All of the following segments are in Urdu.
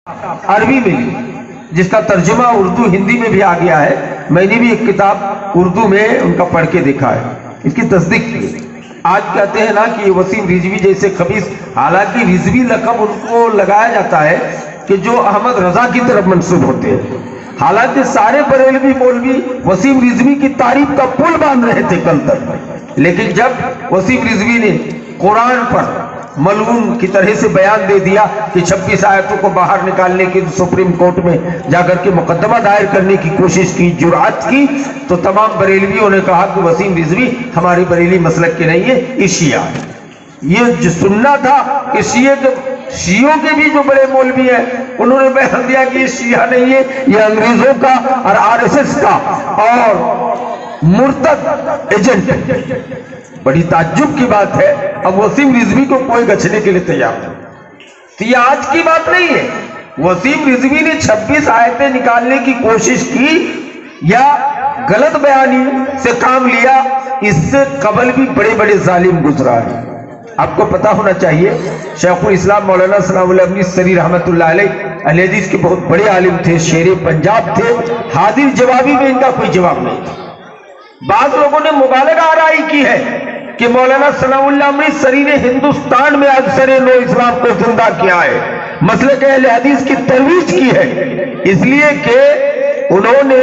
عربی میں جس کا ترجمہ اردو ہندی میں بھی آ گیا ہے. میں نے بھی ایک کتاب اردو میں ان کا پڑھ کے دیکھا ہے, اس کی تصدیق کی. آج کہتے ہیں نا کہ وسیم رضوی جیسے خبیث, حالانکہ رضوی لقب ان کو لگایا جاتا ہے کہ جو احمد رضا کی طرف منسوب ہوتے ہیں. حالانکہ سارے بریلوی مولوی وسیم رضوی کی تعریف کا پل باندھ رہے تھے کل تک, لیکن جب وسیم رضوی نے قرآن پر ملعون کی طرح سے بیان دے دیا کہ 26 آیتوں کو باہر نکالنے کی سپریم کورٹ میں جا کر کے مقدمہ دائر کرنے کی کوشش کی, جرأت کی, تو تمام بریلویوں نے کہا کہ وسیم رضوی ہماری بریلی مسلک کے نہیں ہے, یہ شیعہ ہے. یہ جو سننا تھا کہ شیعوں کے بھی جو بڑے مولوی ہیں انہوں نے بیان دیا کہ یہ شیعہ نہیں ہے, یہ انگریزوں کا اور RSS کا اور مرتد ایجنٹ ہے. بڑی تعجب کی بات ہے, اب وسیم رضوی کو کوئی گچھنے کے لیے تیار نہیں. تو یہ آج کی بات نہیں ہے. وسیم رضوی نے 26 آیتیں نکالنے کی کوشش کی یا غلط بیانی سے کام لیا, اس سے قبل بھی بڑے بڑے ظالم گزرا ہے. آپ کو پتا ہونا چاہیے شیخ الاسلام مولانا ثناء اللہ امرتسری رحمت اللہ علیہ اہل حدیث کے بہت بڑے عالم تھے, شیر پنجاب تھے. حاضر جوابی میں ان کا کوئی جواب نہیں تھا. بعض لوگوں نے مبالغہ آرائی کی ہے کہ مولانا ثناء اللہ امرتسری نے ہندوستان میں اکثر نو اسلام کو زندہ کیا ہے, مسلک اہل حدیث کی ترویج کی ہے, اس لیے کہ انہوں نے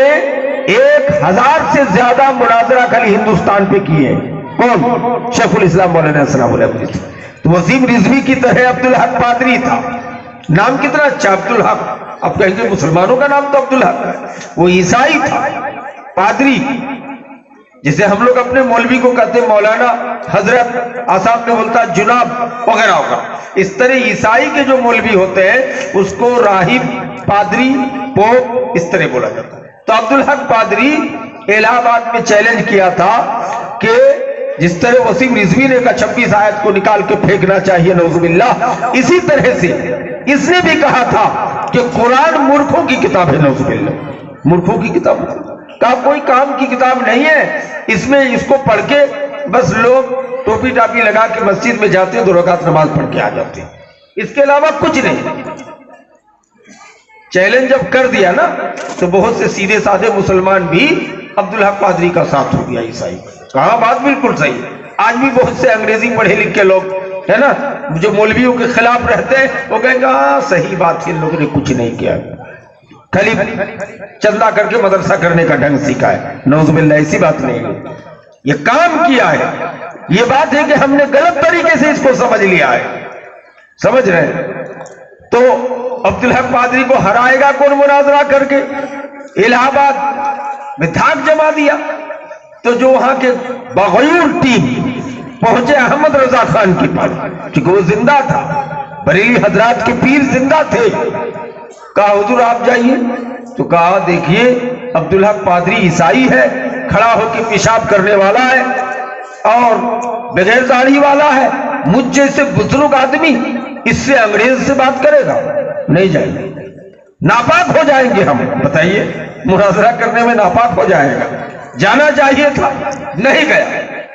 1000 سے زیادہ مناظرہ خالی ہندوستان پہ کیے. کون؟ شیخ الاسلام مولانا ثناء اللہ امرتسری. تو وسیم رضوی کی طرح عبدالحق پادری تھا. نام کتنا اچھا, عبدالحق. اب کہیں گے مسلمانوں کا نام تو عبدالحق ہے, وہ عیسائی تھا, پادری. جسے ہم لوگ اپنے مولوی کو کہتے ہیں مولانا, حضرت, آسام میں بولتا جناب وغیرہ وغیرہ. اس طرح عیسائی کے جو مولوی ہوتے ہیں اس کو راہب, پادری, پوپ اس طرح بولا جاتا ہے. تو عبدالحق پادری الہ آباد میں چیلنج کیا تھا کہ جس طرح وسیم رضوی نے کہا 26 آیت کو نکال کے پھینکنا چاہیے نعوذ باللہ, اسی طرح سے اس نے بھی کہا تھا کہ قرآن مورکھوں کی کتاب ہے. نعوذ باللہ, مورکھوں کی کتاب. کہا کوئی کام کی کتاب نہیں ہے, اس میں اس کو پڑھ کے بس لوگ ٹوپی ٹاپی لگا کے مسجد میں جاتے ہیں, 2 رکعت نماز پڑھ کے آ جاتے ہیں, اس کے علاوہ کچھ نہیں. چیلنج جب کر دیا نا تو بہت سے سیدھے سادھے مسلمان بھی عبدالحق پادری کا ساتھ ہو گیا. عیسائی کہا بات بالکل صحیح. آج بھی بہت سے انگریزی پڑھے لکھے لوگ ہے نا جو مولویوں کے خلاف رہتے ہیں, وہ کہیں گے ہاں صحیح بات ہے, ان لوگوں نے کچھ نہیں کیا, خالی چندہ کر کے مدرسہ کرنے کا ڈھنگ سیکھا ہے. نعوذ باللہ, ایسی بات نہیں ہے, یہ کام کیا ہے. یہ بات ہے کہ ہم نے غلط طریقے سے اس کو سمجھ لیا ہے. سمجھ رہے ہیں؟ تو عبدالحق پادری کو ہرائے گا کون مناظرہ کر کے؟ الہ آباد میں دھاک جما دیا. تو جو وہاں کے باغیور ٹیم پہنچے احمد رضا خان کے پاس, کیونکہ وہ زندہ تھا, بریلی حضرات کے پیر زندہ تھے. کہا حضور آپ جائیے. تو کہا دیکھیے عبدالحق پادری عیسائی ہے, کھڑا ہو کے پیشاب کرنے والا ہے اور بغیر داڑھی والا ہے, مجھ جیسے بزرگ آدمی اس سے انگریز سے بات کرے گا؟ نہیں جائیں گے, ناپاک ہو جائیں گے ہم. بتائیے, مناظرہ کرنے میں ناپاک ہو جائے گا. جانا چاہیے تھا, نہیں گیا.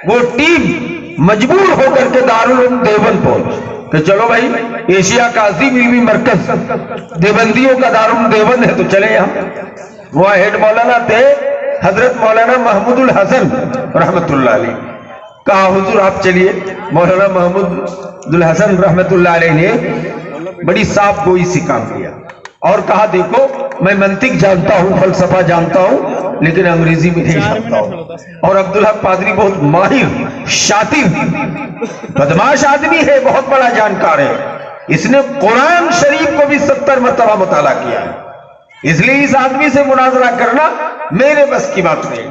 وہ ٹیم مجبور ہو کر کے دارالعلوم دیوبند پہنچ کہ چلو بھائی ایشیا کا عظیم علمی مرکز دیوبندیوں کا دارالعلوم دیوبند ہے تو چلے یہاں. وہ ہیڈ مولانا تھے حضرت مولانا محمود الحسن رحمت اللہ علیہ. کہا حضور آپ چلیے. مولانا محمود الحسن رحمت اللہ علیہ نے بڑی صاف گوئی سے کام کیا اور کہا دیکھو میں منطق جانتا ہوں, فلسفہ جانتا ہوں, لیکن انگریزی میں نہیں جانتا ہوں. اور عبدالحق پادری بہت ماہر, شاطر, بدماش آدمی ہے, بہت بڑا جانکار ہے. اس نے قرآن شریف کو بھی 70 مرتبہ مطالعہ کیا ہے, اس لیے اس آدمی سے مناظرہ کرنا میرے بس کی بات نہیں.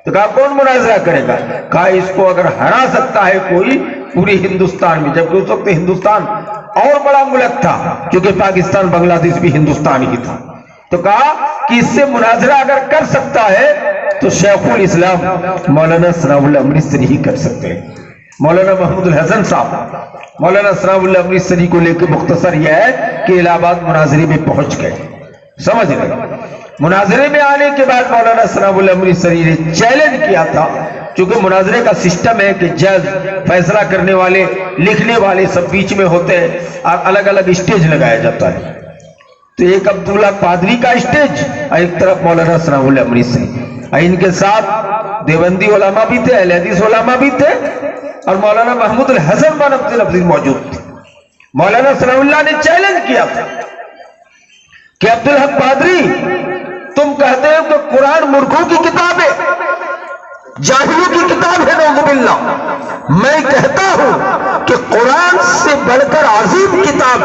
تو کہا کون مناظرہ کرے گا؟ کہا اس کو اگر ہرا سکتا ہے کوئی پوری ہندوستان میں, جبکہ اس وقت ہندوستان اور بڑا ملک تھا کیونکہ پاکستان بنگلہ دیش بھی ہندوستان ہی تھا. تو کہا کہ اس سے مناظرہ اگر کر سکتا ہے تو شیخ الاسلام مولانا ثناء اللہ امرتسری ہی کر سکتے ہیں. مولانا محمود الحسن صاحب مولانا ثناء اللہ امرتسری کو لے کے مختصر یہ ہے کہ الہ آباد مناظرے میں پہنچ گئے. سمجھ گئے؟ مناظرے میں آنے کے بعد مولانا ثناء اللہ امرتسری نے چیلنج کیا تھا, چونکہ مناظرے کا سسٹم ہے کہ جج, فیصلہ کرنے والے, لکھنے والے سب بیچ میں ہوتے ہیں اور الگ الگ اسٹیج لگایا جاتا ہے. تو ایک عبداللہ قادری کا اسٹیج اور ایک طرف مولانا ثناءاللہ امریسی، اور ان کے ساتھ دیوبندی علماء بھی تھے، اہل حدیث علماء بھی تھے، اور مولانا محمود الحسن بن عبد الحفیظ موجود تھے۔ مولانا ثناءاللہ نے چیلنج کیا تھا کہ عبدالحق قادری، تم کہتے ہو کہ قرآن مورکھوں کی کتاب ہے، جاہلوں کی کتاب ہے، نعوذ باللہ۔ میں کہتا ہوں کہ قرآن سے بڑھ کر عظیم کتاب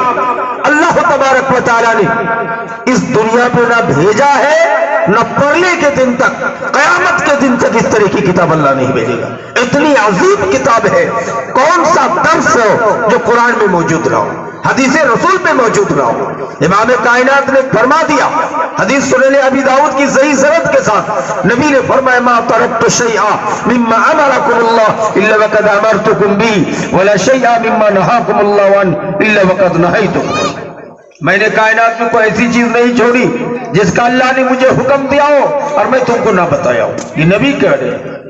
اللہ تبارک و تعالیٰ نے اس دنیا پہ نہ بھیجا ہے، نہ پرلے کے دن تک، قیامت کے دن تک اس طرح کی کتاب اللہ نہیں بھیجے گا۔ اتنی عظیم کتاب ہے، کون سا درس ہو جو قرآن میں موجود نہ ہو، حدیث رسول میں موجود نہ ہو۔ امام کائنات نے فرما دیا، حدیث سنن ابی داؤد کی صحیح سند کے ساتھ نبی نے فرمایا، ما ترکت شیئا مما امرکم اللہ الا وقد امرتکم بھی ولا شیئا مما نہاکم اللہ عنہ الا وقد نہیتکم۔ میں نے کائنات میں کوئی ایسی چیز نہیں چھوڑی جس کا اللہ نے مجھے حکم دیا ہو اور میں تم کو نہ بتایا ہوں، یہ نبی کہہ رہے ہیں۔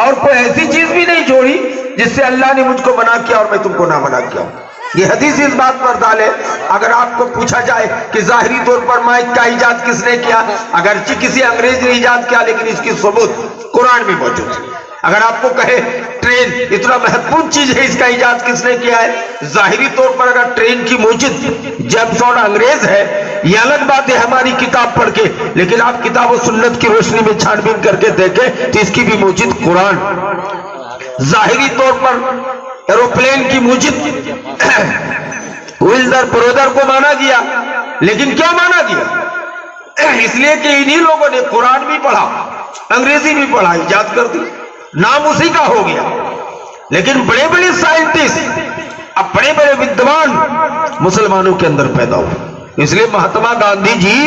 اور کوئی ایسی چیز بھی نہیں چھوڑی جس سے اللہ نے مجھ کو منع کیا اور میں تم کو نہ منع کیا ہوں۔ یہ حدیث اس بات پر ڈالے، اگر آپ کو پوچھا جائے کہ ظاہری طور پر مائک کا ایجاد کس نے کیا، اگرچہ کسی انگریز نے ایجاد کیا، لیکن اس کی ثبوت قرآن میں موجود ہے۔ اگر آپ کو کہے ٹرین اتنا مہتوپورن چیز ہے، اس کا ایجاد کس نے کیا ہے، ظاہری طور پر اگر ٹرین کی موجد جیمس واٹ انگریز ہے، یہ الگ بات ہے ہماری کتاب پڑھ کے، لیکن آپ کتاب و سنت کی روشنی میں چھان بین کر کے دیکھیں تو اس کی بھی موجد قرآن۔ ظاہری طور پر ایروپلین کی موجد ویلڈر برودر کو مانا گیا، لیکن کیا مانا گیا؟ اس لیے کہ انہی لوگوں نے قرآن بھی پڑھا، انگریزی بھی پڑھا، ایجاد کر دی، نام اسی کا ہو گیا۔ لیکن بڑے بڑے سائنٹسٹ، اب بڑے بڑے ودوان مسلمانوں کے اندر پیدا ہوئے۔ اس لیے مہاتما گاندھی جی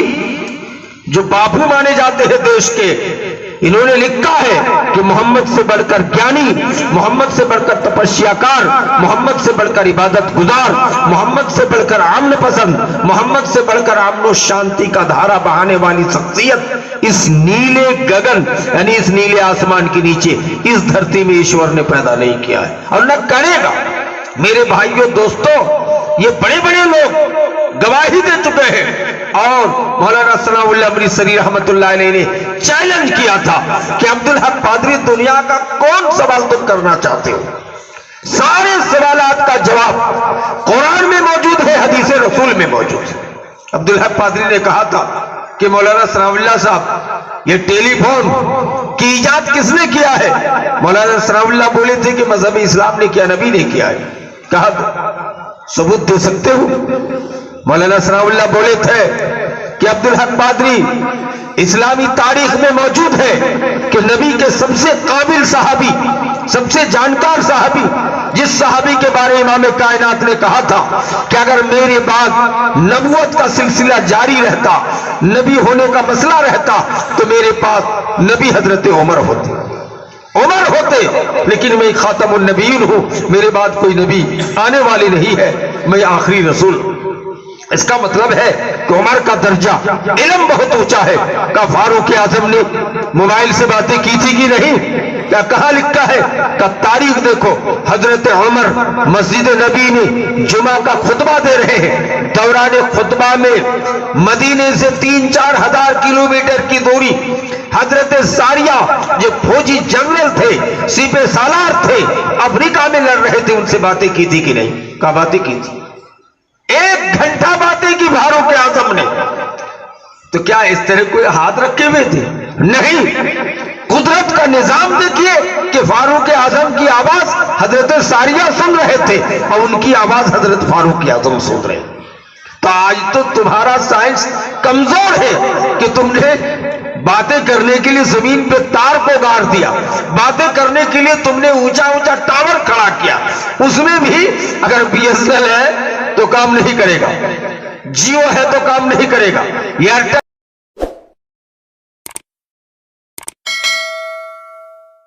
جو باپو مانے جاتے ہیں دیش کے، انہوں نے لکھا ہے کہ محمد سے بڑھ کر گیانی، محمد سے بڑھ کر تپسیا کار، محمد سے بڑھ کر عبادت گزار، محمد سے بڑھ کر امن پسند، محمد سے بڑھ کر امن و شانتی کا دھارا بہانے والی شخصیت اس نیلے گگن یعنی اس نیلے آسمان کے نیچے اس دھرتی میں ایشور نے پیدا نہیں کیا ہے اور نہ کرے گا۔ میرے بھائیوں دوستوں، یہ بڑے بڑے لوگ گواہی دے چکے ہیں، اور مولانا ثناءاللہ امریسی رحمت اللہ علیہ نے چیلنج کیا تھا کہ عبدالحق قادری، دنیا کا کون سوال تم کرنا چاہتے ہو؟ سارے سوالات کا جواب قرآن میں موجود ہے، حدیث رسول میں موجود ہے۔ عبدالحق قادری نے کہا تھا کہ مولانا ثناءاللہ صاحب، یہ ٹیلی فون کی ایجاد کس نے کیا ہے؟ مولانا ثناءاللہ بولے تھے کہ مذہب اسلام نے کیا، نبی نے کیا ہے۔ کہا ثبوت دے سکتے ہو؟ مولانا ثناءاللہ بولے تھے کہ عبدالحق قادری، اسلامی تاریخ میں موجود ہے کہ نبی کے سب سے قابل صحابی، سب سے جانکار صحابی، جس صحابی کے بارے امام کائنات نے کہا تھا کہ اگر میرے بعد نبوت کا سلسلہ جاری رہتا، نبی ہونے کا مسئلہ رہتا، تو میرے پاس نبی حضرت عمر ہوتے، لیکن میں خاتم النبیین ہوں، میرے بعد کوئی نبی آنے والی نہیں ہے، میں آخری رسول۔ اس کا مطلب ہے کہ عمر کا درجہ علم بہت اونچا ہے۔ کہ فاروق اعظم نے موبائل سے باتیں کی تھی کہ نہیں؟ کیا کہاں لکھا ہے؟ کہ تاریخ دیکھو، حضرت عمر مسجد نبی میں جمعہ کا خطبہ دے رہے ہیں، دوران خطبہ میں مدینے سے 3-4 ہزار کلومیٹر کی دوری حضرت ساریہ جو فوجی جنرل تھے، سپہ سالار تھے، افریقہ میں لڑ رہے تھے، ان سے باتیں کی تھی کہ نہیں؟ کہا باتیں کی تھی، 1 گھنٹہ باتیں کی فاروق اعظم نے۔ تو کیا اس طرح کوئی ہاتھ رکھے ہوئے تھے؟ نہیں۔ قدرت کا نظام دیکھیے کہ فاروق اعظم کی آواز حضرت ساریہ سن رہے تھے اور ان کی آواز حضرت فاروق اعظم سن رہے۔ تو آج تو تمہارا سائنس کمزور ہے کہ تم نے باتیں کرنے کے لیے زمین پہ تار کو گاڑ دیا، باتیں کرنے کے لیے تم نے اونچا اونچا ٹاور کھڑا کیا، اس میں بھی اگر BSNL ہے تو کام نہیں کرے گا، جیو ہے تو کام نہیں کرے گا، ایئرٹیل